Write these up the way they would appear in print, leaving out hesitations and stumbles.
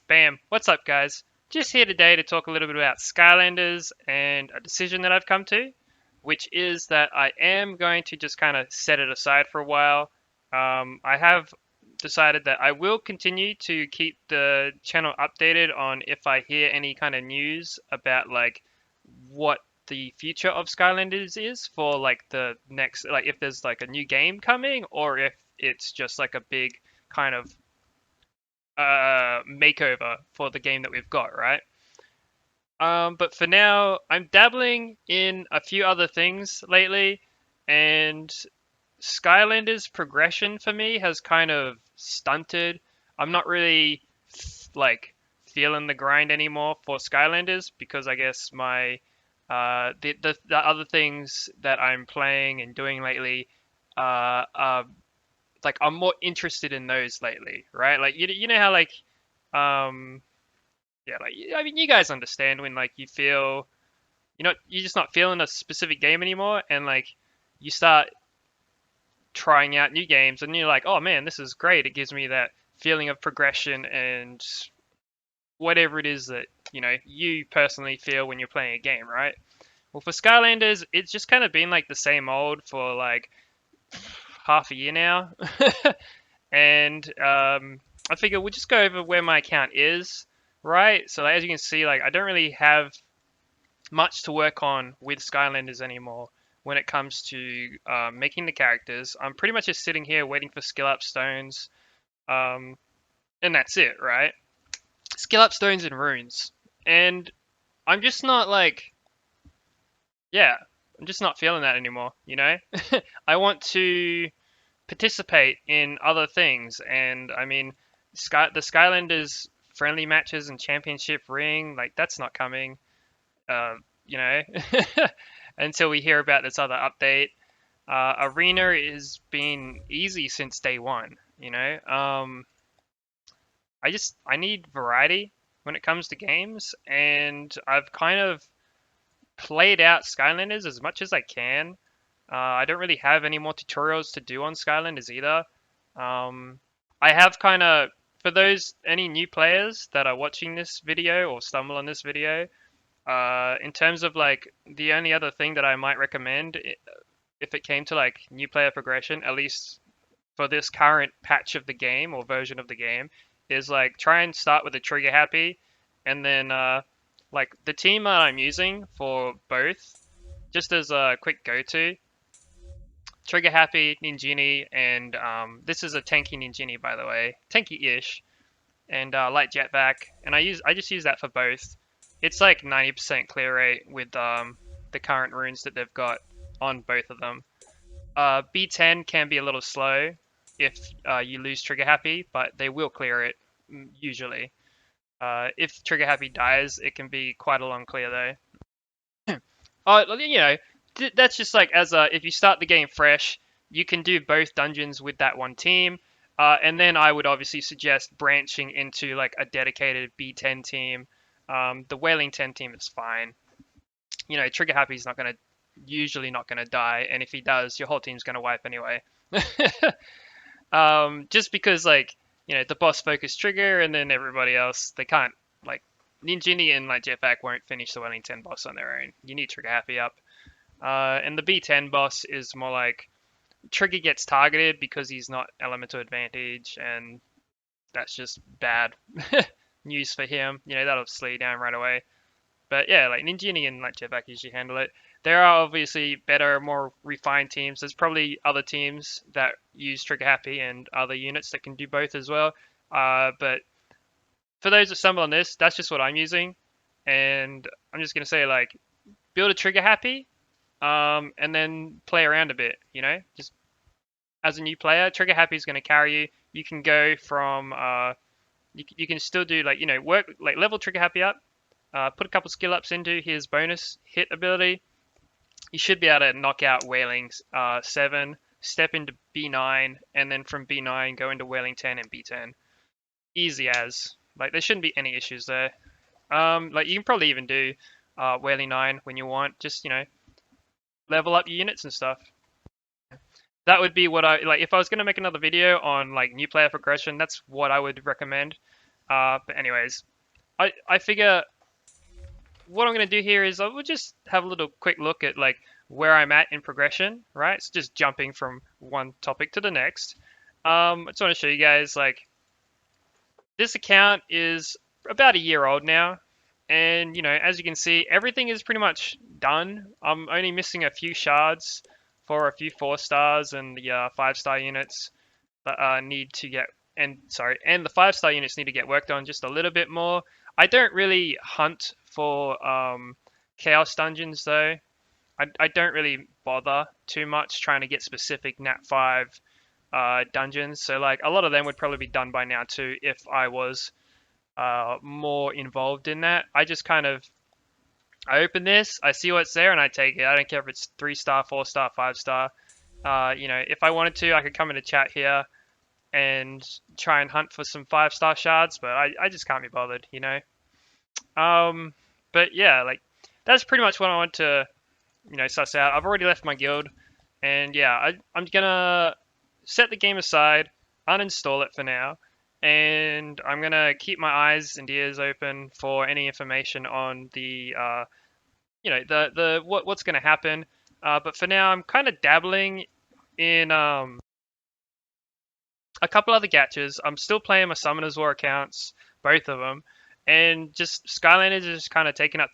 Bam! What's up, guys? Just here today to talk a little bit about Skylanders and a decision that I've come to, which is that I am going to just kind of set it aside for a while. I have decided that I will continue to keep the channel updated on if I hear any kind of news about like what the future of Skylanders is for like the next, like if there's like a new game coming or if it's just like a big kind of makeover for the game that we've got, right? But for now, I'm dabbling in a few other things lately, and Skylanders progression for me has kind of stunted. I'm not really like feeling the grind anymore for Skylanders because I guess my the other things that I'm playing and doing lately are like I'm more interested in those lately, right? Like you know how like um yeah, like I mean, you guys understand when like you feel you're just not feeling a specific game anymore, and like you start trying out new games, and you're like, oh man, this is great. It gives me that feeling of progression and whatever it is that you personally feel when you're playing a game, right? Well, for Skylanders, it's just kind of been like the same old for like half a year now, and I figure we'll just go over where my account is, right? So as you can see, like I don't really have much to work on with Skylanders anymore when it comes to making the characters. I'm pretty much just sitting here waiting for skill up stones, um, and that's it, right? Skill up stones and runes, and I'm just not like, yeah, I'm just not feeling that anymore. I want to participate in other things, and I mean, the Skylanders friendly matches and championship ring, like that's not coming. Uh, you know, until we hear about this other update. Arena has been easy since day one. I need variety when it comes to games, and I've kind of played out Skylanders as much as I can. I don't really have any more tutorials to do on Skylanders either. Um, I have kind of, for those any new players that are watching this video or stumble on this video, in terms of like the only other thing that I might recommend if it came to like new player progression, at least for this current patch of the game or version of the game, is like try and start with a trigger happy, and then like the team that I'm using for both, just as a quick go-to, trigger happy Ninjini, and this is a tanky Ninjini by the way, tanky-ish, and light jetpack, and I just use that for both. It's like 90% clear rate with the current runes that they've got on both of them. B10 can be a little slow if you lose trigger happy, but they will clear it usually. If trigger happy dies, it can be quite a long clear though. That's just like as if you start the game fresh, you can do both dungeons with that one team. And then I would obviously suggest branching into like a dedicated B10 team. The Wailing 10 team is fine. Trigger Happy's usually not gonna die, and if he does, your whole team's gonna wipe anyway. Just because like the boss focus trigger, and then everybody else they can't like Ninjini and like Jetpack won't finish the Wailing 10 boss on their own. You need Trigger Happy up. And the B10 boss is more like Trigger gets targeted because he's not elemental advantage, and that's just bad news for him. That'll slow you down right away. But yeah, like Ninjini and like Jetpack usually handle it. There are obviously better, more refined teams. There's probably other teams that use Trigger Happy and other units that can do both as well. But for those that stumble on this, that's just what I'm using. And I'm just gonna say like build a Trigger Happy, and then play around a bit. Just as a new player, Trigger Happy is gonna carry you. You can go from you can still do like work like level Trigger Happy up. Put a couple skill ups into his bonus hit ability. You should be able to knock out Wailing 7, step into B9, and then from B9 go into Wailing 10 and B10. Easy as. Like there shouldn't be any issues there. Like you can probably even do Wailing 9 when you want. Just level up your units and stuff. That would be what I like if I was gonna make another video on like new player progression. That's what I would recommend. But anyways, I figure what I'm gonna do here is I will just have a little quick look at like where I'm at in progression, right? It's just jumping from one topic to the next. I just want to show you guys like this account is about a year old now, and as you can see, everything is pretty much done. I'm only missing a few shards for a few 4 stars and the 5-star units that need to get and the 5-star units need to get worked on just a little bit more. I don't really hunt for chaos dungeons though. I don't really bother too much trying to get specific Nat 5 dungeons. So like a lot of them would probably be done by now too if I was more involved in that. I open this, I see what's there, and I take it. I don't care if it's 3-star, 4-star, 5-star. If I wanted to, I could come into chat here and try and hunt for some 5-star shards, but I just can't be bothered, But yeah, like that's pretty much what I want to, suss out. I've already left my guild, and yeah, I'm gonna set the game aside, uninstall it for now, and I'm gonna keep my eyes and ears open for any information on the what's gonna happen. But for now, I'm kind of dabbling in a couple other gachas. I'm still playing my Summoners War accounts, both of them, and just Skylanders is just kind of taking up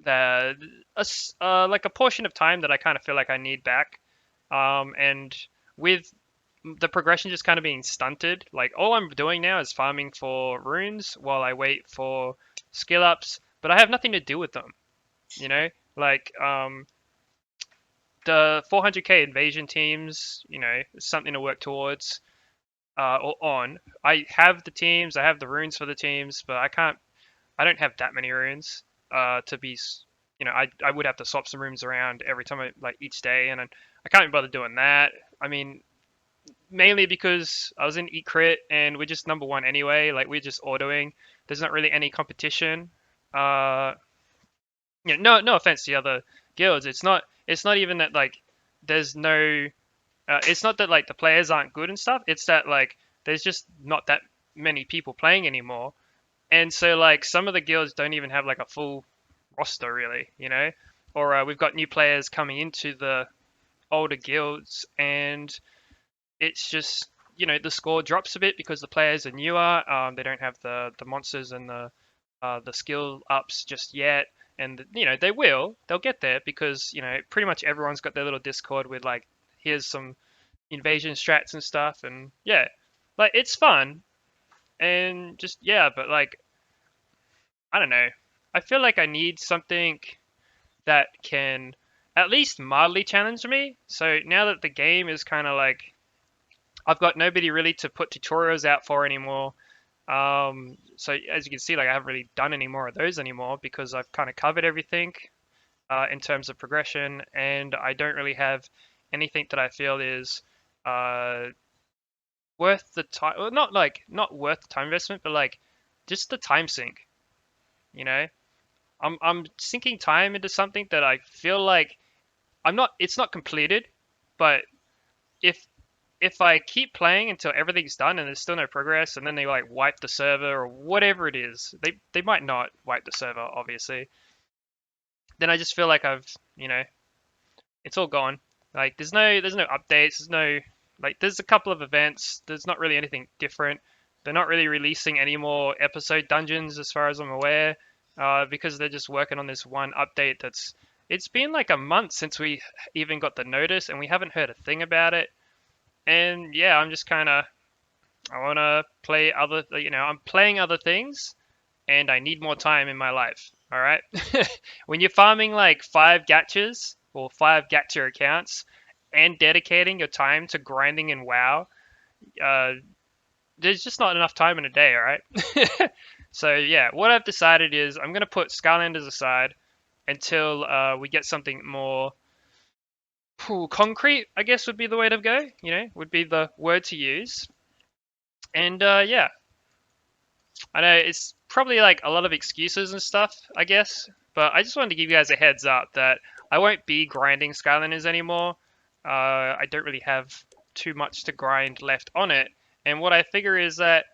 like a portion of time that I kind of feel like I need back. And with the progression just kind of being stunted, like all I'm doing now is farming for runes while I wait for skill ups, but I have nothing to do with them, like the 400k invasion teams, something to work towards or on. I have the teams, I have the runes for the teams, but I don't have that many runes to be, I would have to swap some rooms around every time like each day, and I can't be bothered doing that. I mean, mainly because I was in Eat Crit and we're just number one anyway. Like we're just autoing. There's not really any competition. No offense to the other guilds. It's not even that like there's no. It's not that like the players aren't good and stuff. It's that like there's just not that many people playing anymore, and so like some of the guilds don't even have like a full roster really, Or we've got new players coming into the older guilds, and it's just the score drops a bit because the players are newer. They don't have the monsters and the skill ups just yet, and they'll get there because pretty much everyone's got their little Discord with like here's some invasion strats and stuff, and yeah, like it's fun and just yeah, but like I don't know. I feel like I need something that can at least mildly challenge me. So now that the game is kind of like I've got nobody really to put tutorials out for anymore. So as you can see, like I haven't really done any more of those anymore because I've kind of covered everything in terms of progression, and I don't really have anything that I feel is worth the time. Well, not worth the time investment, but like just the time sink. You know, I'm sinking time into something that I feel like I'm not. It's not completed, but if if I keep playing until everything's done and there's still no progress, and then they like wipe the server or whatever it is, they might not wipe the server, obviously. Then I just feel like it's all gone. Like there's no updates, there's a couple of events. There's not really anything different. They're not really releasing any more episode dungeons as far as I'm aware, because they're just working on this one update it's been like a month since we even got the notice and we haven't heard a thing about it. And yeah, I'm just kind of I want to play I'm playing other things and I need more time in my life. All right. When you're farming like 5 gachas or 5 gacha accounts and dedicating your time to grinding in WoW, uh, there's just not enough time in a day. All right. So yeah, what I've decided is I'm gonna put Skylanders aside until we get something more concrete, I guess would be the way to go. Would be the word to use. And yeah, I know it's probably like a lot of excuses and stuff, I guess, but I just wanted to give you guys a heads up that I won't be grinding Skylanders anymore. I don't really have too much to grind left on it, and what I figure is that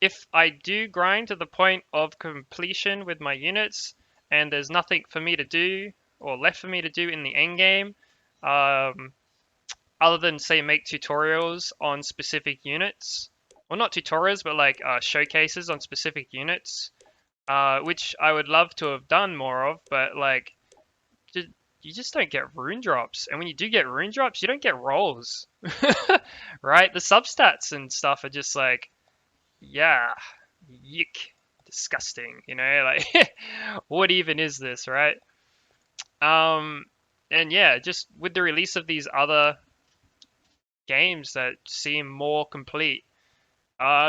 if I do grind to the point of completion with my units, and there's nothing for me to do or left for me to do in the end game, um, other than say make tutorials on specific units, well not tutorials, but like showcases on specific units, which I would love to have done more of, but like you just don't get rune drops, and when you do get rune drops, you don't get rolls, right? The substats and stuff are just like, yeah, yick, disgusting, like what even is this, right? Um, and yeah, just with the release of these other games that seem more complete,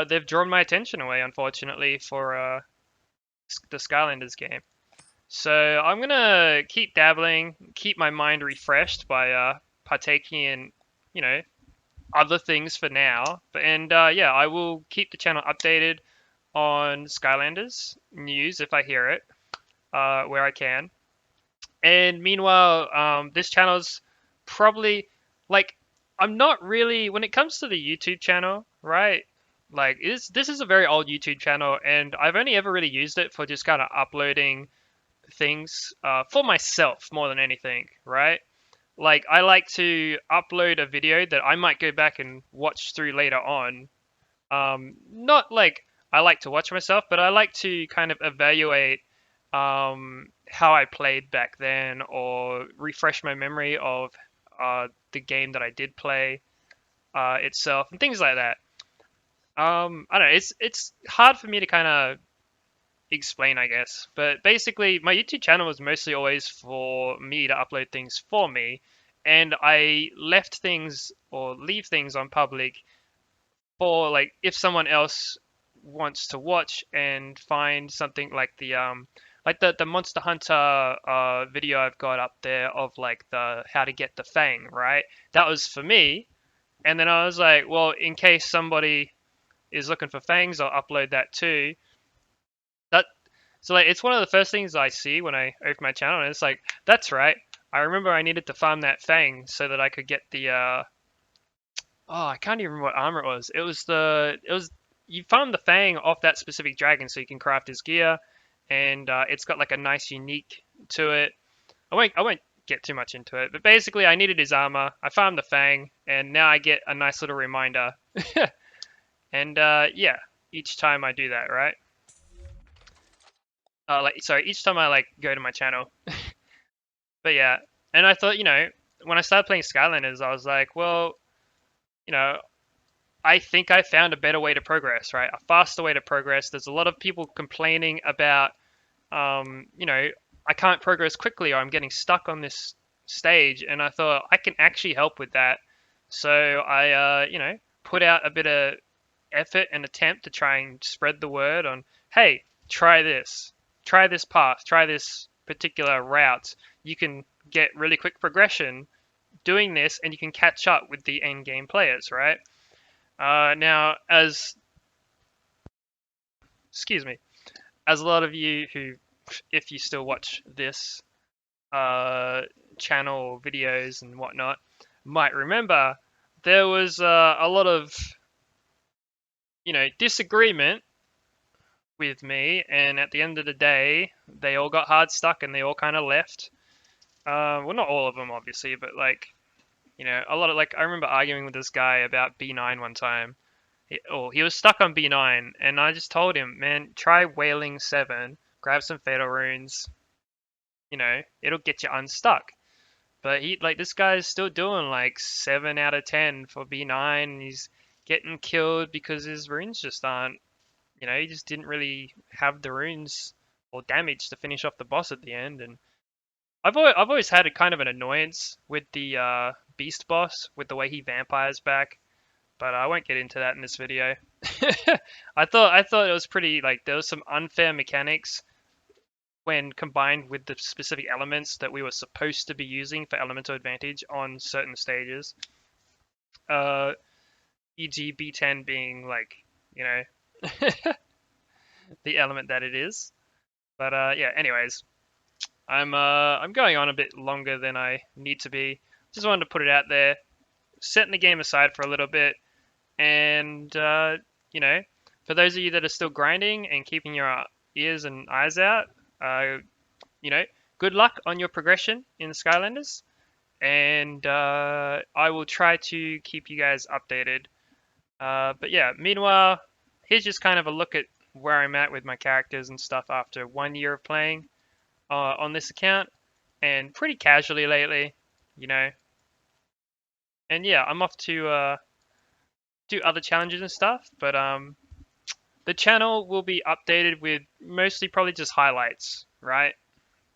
they've drawn my attention away, unfortunately, for the Skylanders game. So I'm gonna keep dabbling, keep my mind refreshed by partaking in, you know, other things for now. And yeah, I will keep the channel updated on Skylanders news if I hear it, where I can. And meanwhile, this channel's probably like I'm not really when it comes to the YouTube channel, right? Like this is a very old YouTube channel, and I've only ever really used it for just kind of uploading things for myself more than anything, right? Like I like to upload a video that I might go back and watch through later on. Not like I like to watch myself, but I like to kind of evaluate how I played back then or refresh my memory of the game that I did play itself and things like that. I don't know. It's hard for me to kind of explain, I guess. But basically, my YouTube channel was mostly always for me to upload things for me, and I left things or leave things on public for like if someone else wants to watch and find something like the Monster Hunter video I've got up there of like the how to get the Fang, right? That was for me, and then I was like, well, in case somebody is looking for Fangs, I'll upload that too. That so like it's one of the first things I see when I open my channel, and it's like that's right. I remember I needed to farm that Fang so that I could get the oh, I can't even remember what armor it was. It was you farm the Fang off that specific dragon so you can craft his gear, and it's got like a nice unique to it. I won't get too much into it, but basically I needed his armor. I farmed the Fang, and now I get a nice little reminder. And yeah, each time I do that, right? Like sorry, each time I like go to my channel. But yeah, and I thought, when I started playing Skylanders, I was like, well, you know, I think I found a better way to progress, right? A faster way to progress. There's a lot of people complaining about, I can't progress quickly or I'm getting stuck on this stage. And I thought I can actually help with that. So I, put out a bit of effort and attempt to try and spread the word on, hey, try this path, try this particular route. You can get really quick progression doing this and you can catch up with the end game players, right? Now, excuse me, as a lot of you who, if you still watch this channel videos and whatnot, might remember, there was a lot of, disagreement with me, and at the end of the day, they all got hard stuck and they all kind of left. Well, not all of them, obviously, but like, a lot of like, I remember arguing with this guy about B9 one time. He was stuck on B9, and I just told him, man, try Wailing 7, grab some Fatal Runes, it'll get you unstuck. But this guy's still doing like 7 out of 10 for B9, and he's getting killed because his runes just aren't, he just didn't really have the runes or damage to finish off the boss at the end. And I've always had a kind of an annoyance with the Beast boss, with the way he vampires back, but I won't get into that in this video. I thought it was pretty like there was some unfair mechanics when combined with the specific elements that we were supposed to be using for elemental advantage on certain stages. Uh, e.g. B10 being like, the element that it is. But yeah, anyways, I'm going on a bit longer than I need to be. Just wanted to put it out there, setting the game aside for a little bit, and for those of you that are still grinding and keeping your ears and eyes out, uh, you know, good luck on your progression in Skylanders, and I will try to keep you guys updated. But yeah, meanwhile, here's just kind of a look at where I'm at with my characters and stuff after 1 year of playing on this account, and pretty casually lately, you know. And yeah, I'm off to do other challenges and stuff, but the channel will be updated with mostly probably just highlights, right?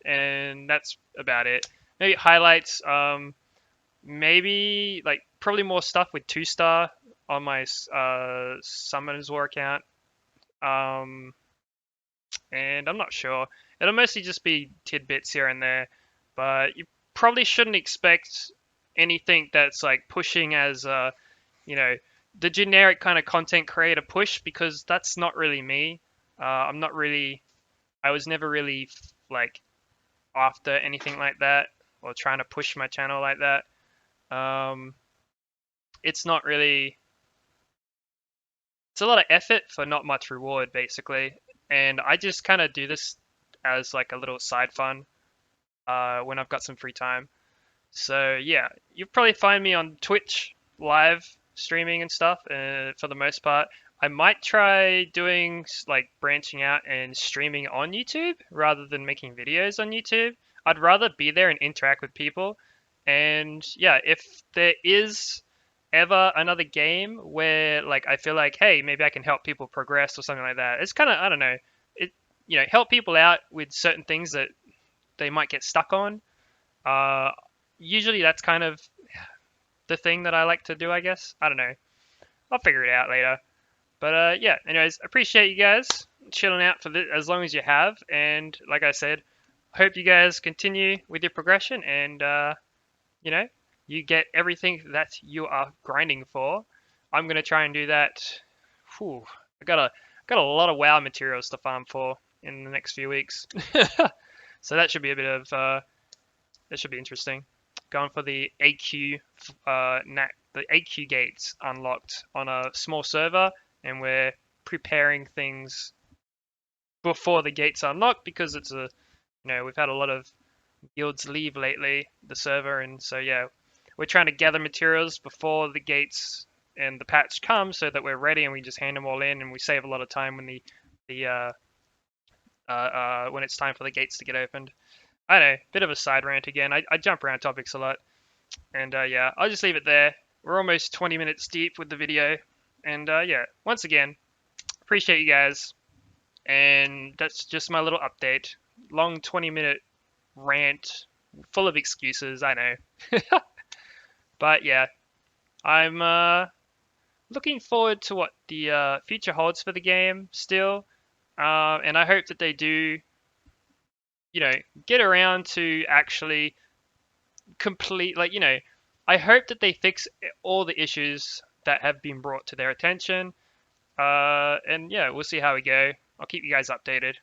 And that's about it. Maybe highlights, maybe like probably more stuff with 2-star on my Summoners War account. And I'm not sure. It'll mostly just be tidbits here and there, but you probably shouldn't expect anything that's like pushing as you know, the generic kind of content creator push, because that's not really me. I'm not really. I was never really like after anything like that or trying to push my channel like that. It's not really. It's a lot of effort for not much reward, basically. And I just kind of do this as like a little side fun when I've got some free time. So yeah, you'll probably find me on Twitch live streaming and stuff for the most part. I might try doing like branching out and streaming on YouTube rather than making videos on YouTube. I'd rather be there and interact with people. And yeah, if there is ever another game where like I feel like, hey, maybe I can help people progress or something like that. It's kind of, I don't know, it, help people out with certain things that they might get stuck on. Uh, Usually that's kind of the thing that I like to do, I guess. I don't know. I'll figure it out later. But yeah, anyways, appreciate you guys chilling out for as long as you have. And like I said, hope you guys continue with your progression and, you know, you get everything that you are grinding for. I'm going to try and do that. Whew, I got a lot of WoW materials to farm for in the next few weeks. So that should be a bit of, that should be interesting. Going for the AQ, the AQ gates unlocked on a small server, and we're preparing things before the gates are unlocked because it's a, we've had a lot of guilds leave lately the server, and so yeah, we're trying to gather materials before the gates and the patch comes so that we're ready and we just hand them all in, and we save a lot of time when when it's time for the gates to get opened. I know, bit of a side rant again. I jump around topics a lot. And yeah, I'll just leave it there. We're almost 20 minutes deep with the video. And yeah, once again, appreciate you guys. And that's just my little update. Long 20-minute rant, full of excuses, I know. But yeah, I'm looking forward to what the future holds for the game still. And I hope that they do, get around to actually complete, like, I hope that they fix all the issues that have been brought to their attention. And yeah, we'll see how we go. I'll keep you guys updated.